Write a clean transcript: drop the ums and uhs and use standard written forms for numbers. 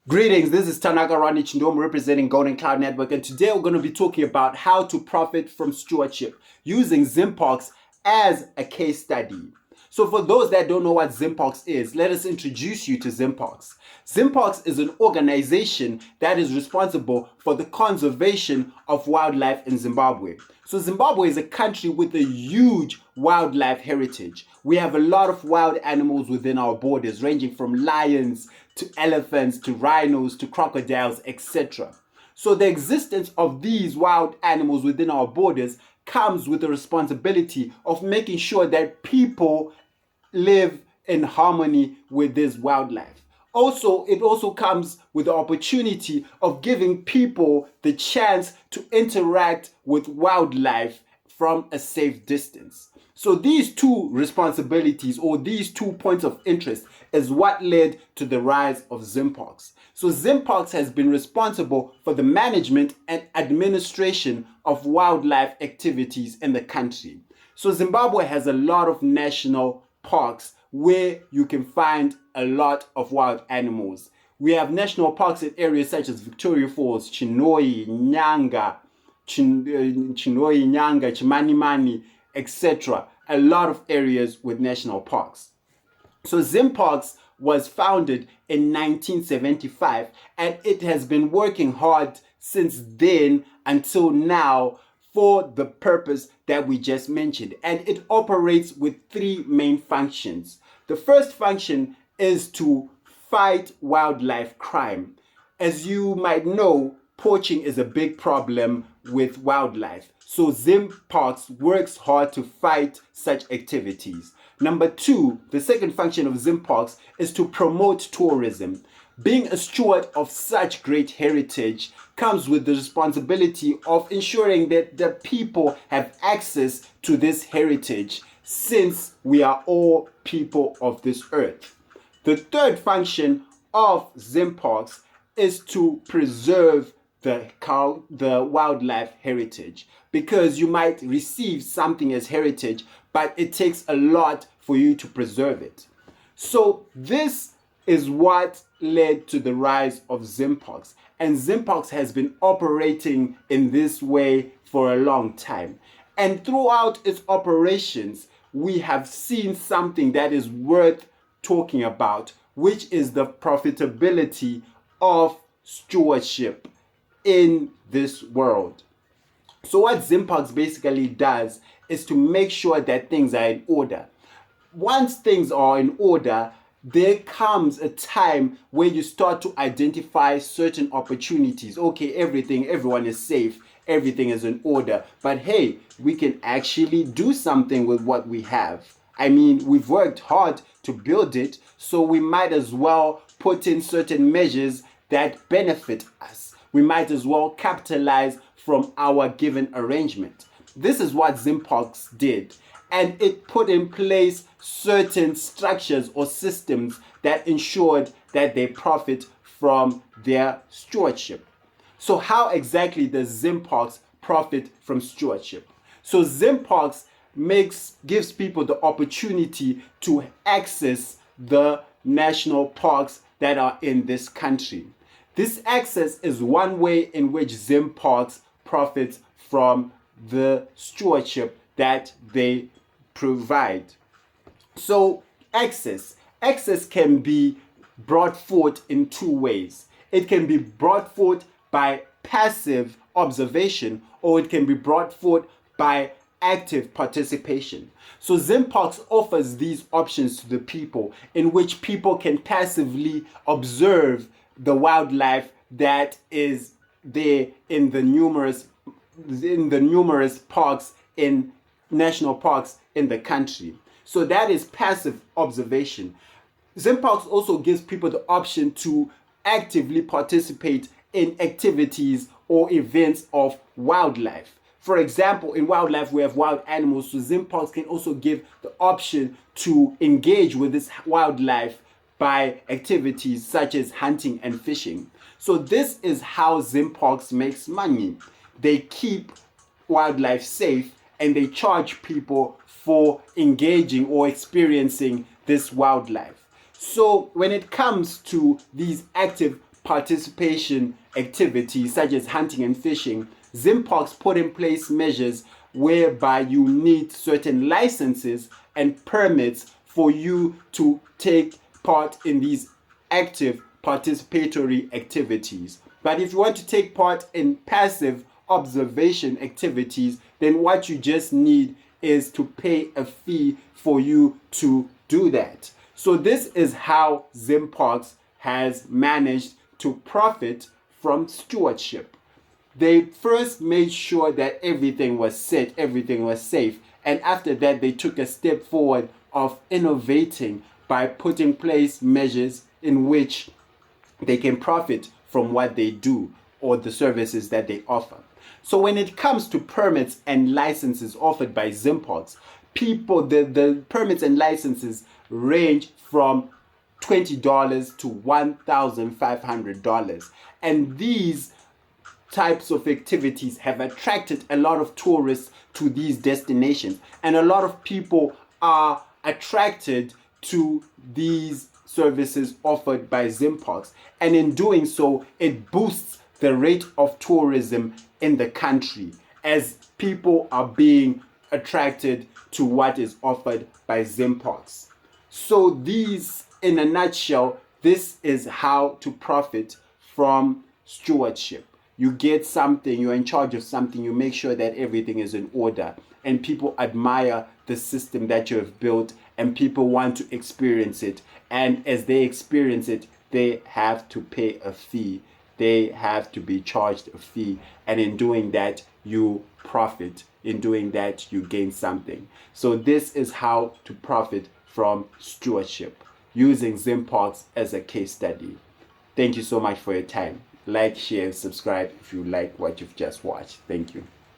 Greetings, this is Tanaka Rani Chindom representing Golden Cloud Network, and today we're going to be talking about how to profit from stewardship using ZimParks as a case study. So for those that don't know what ZimParks is, let us introduce you to ZimParks. ZimParks is an organization that is responsible for the conservation of wildlife in Zimbabwe. So Zimbabwe is a country with a huge wildlife heritage. We have a lot of wild animals within our borders, ranging from lions to elephants to rhinos to crocodiles, etc. So the existence of these wild animals within our borders comes with the responsibility of making sure that people live in harmony with this wildlife. Also, it also comes with the opportunity of giving people the chance to interact with wildlife from a safe distance. So these two responsibilities, or these 2 points of interest, is what led to the rise of ZimParks. So ZimParks has been responsible for the management and administration of wildlife activities in the country. So Zimbabwe has a lot of national parks where you can find a lot of wild animals. We have national parks in areas such as Victoria Falls, Chinoyi, Chimanimani, etc. A lot of areas with national parks. So ZimParks was founded in 1975, and it has been working hard since then until now for the purpose that we just mentioned. And it operates with 3 main functions. The first function is to fight wildlife crime. As you might know, poaching is a big problem with wildlife. So ZimParks works hard to fight such activities. Number 2, the second function of ZimParks is to promote tourism. Being a steward of such great heritage comes with the responsibility of ensuring that the people have access to this heritage, since we are all people of this earth. The third function of ZimParks is to preserve the wildlife heritage, because you might receive something as heritage, but it takes a lot for you to preserve it. So this is what led to the rise of ZimParks, and ZimParks has been operating in this way for a long time. And throughout its operations, we have seen something that is worth talking about, which is the profitability of stewardship in this world. So what ZimParks basically does is to make sure that things are in order. Once things are in order, there comes a time where you start to identify certain opportunities. Okay, everyone is safe, everything is in order, but hey, we can actually do something with what we have. I mean, we've worked hard to build it, so we might as well put in certain measures that benefit us. We might as well capitalize from our given arrangement. This is what ZimParks did, and it put in place certain structures or systems that ensured that they profit from their stewardship. So how exactly does ZimParks profit from stewardship? So ZimParks gives people the opportunity to access the national parks that are in this country. This access is one way in which ZimParks profits from the stewardship that they provide. So access can be brought forth in 2 ways. It can be brought forth by passive observation, or it can be brought forth by active participation. So ZimParks offers these options to the people, in which people can passively observe the wildlife that is there in the numerous parks, in national parks in the country. So that is passive observation. ZimParks also gives people the option to actively participate in activities or events of wildlife. For example, in wildlife we have wild animals, so ZimParks can also give the option to engage with this wildlife by activities such as hunting and fishing. So this is how ZimParks makes money. They keep wildlife safe, and they charge people for engaging or experiencing this wildlife. So when it comes to these active participation activities such as hunting and fishing, ZimParks put in place measures whereby you need certain licenses and permits for you to take part in these active participatory activities. But if you want to take part in passive observation activities, then what you just need is to pay a fee for you to do that. So this is how ZimParks has managed to profit from stewardship. They first made sure that everything was set, everything was safe, and after that they took a step forward of innovating by putting in place measures in which they can profit from what they do or the services that they offer. So when it comes to permits and licenses offered by ZimParks, the permits and licenses range from $20 to $1,500. And these types of activities have attracted a lot of tourists to these destinations. And a lot of people are attracted to these services offered by ZimParks. And in doing so, it boosts the rate of tourism in the country as people are being attracted to what is offered by ZimParks. So these, in a nutshell, this is how to profit from stewardship. You get something, you're in charge of something, you make sure that everything is in order, and people admire the system that you have built, and people want to experience it. And as they experience it, they have to pay a fee. They have to be charged a fee. And in doing that, you profit. In doing that, you gain something. So this is how to profit from stewardship, using ZimParks as a case study. Thank you so much for your time. Like, share, subscribe if you like what you've just watched. Thank you.